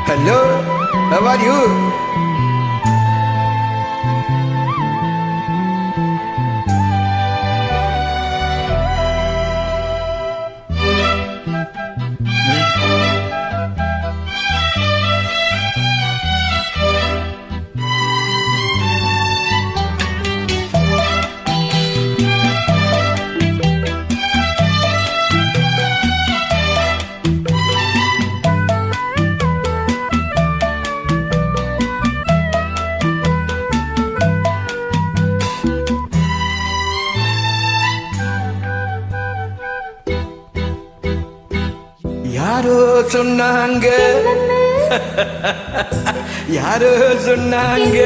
Hello, how are you? யாரோ சொன்னாங்க யாரோ சொன்னாங்க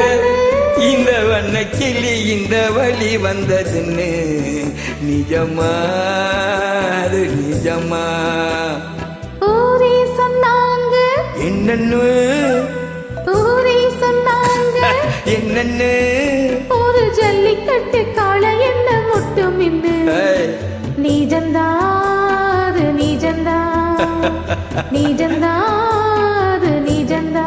இந்த வண்ண கிளி இந்த வழி வந்ததுன்னு நிஜமா அது நிஜமா ஊரே சொன்னாங்க என்னன்னு ஊரே சொன்னாங்க என்னன்னு ஒரு ஜல்லிக்கட்டு காளை என்ன முட்டும் இன்னு நிஜந்தா அது நிஜந்தா நிஜந்தா அது நிஜந்தா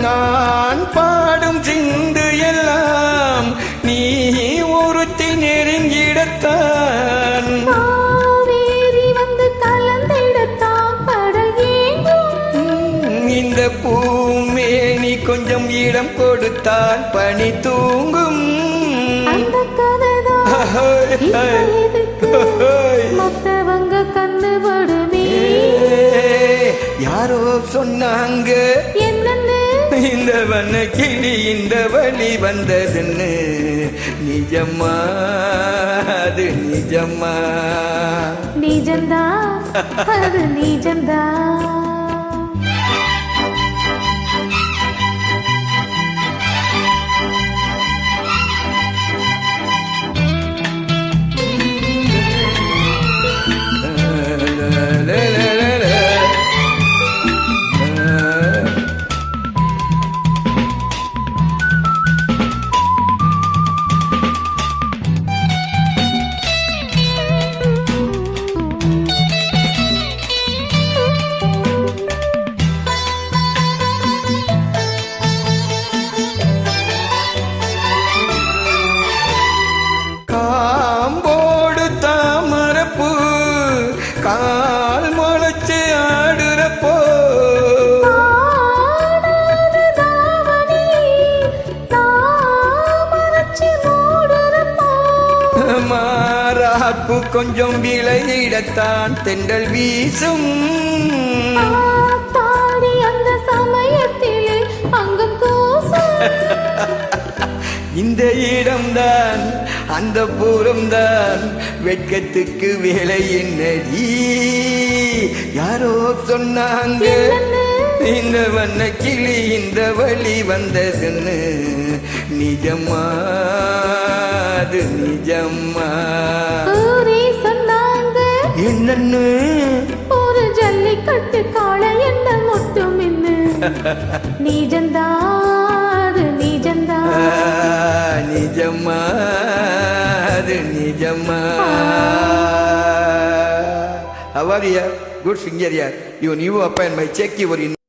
நான் பாடும் சிந்து எல்லாம் நீ ஒருத்தி நெருங்கிடத்தான் வந்து கலந்திடத்தான் கடல் ஏங்கும் இந்த பூமேனி கொஞ்சம் இடம் கொடுத்தான் பனி தூங்கும் அந்த கதைதான் மத்தவங்க கண்ணு படுமே யாரோ சொன்னாங்க என்னன்னு இந்த வண்ண கிளி இந்த வழி வந்ததுன்னு நிஜமா அது நிஜமா நிஜந்தா அது நிஜந்தா கால் முளைச்சு ஆடுறப்போ மாறாப்பு கொஞ்சம் விளையிடத்தான் தென்றல் வீசும் அந்த சமயத்தில் அங்கும் இந்த இடம்தான் அந்த பூரம்தான் வெட்கத்துக்கு வேலை என்னடி யாரோ சொன்னாங்க இந்த வண்ண கிளி இந்த வழி வந்ததுன்னு நிஜமா அது நிஜமா சொன்னாங்க என்னன்னு ஒரு ஜல்லிக்கட்டு காளை என்ன முட்டும் இன்னு நிஜந்தா அது நிஜந்தா நிஜமா அது நிஜமா How are you? Good finger here. You knew up and my check you were in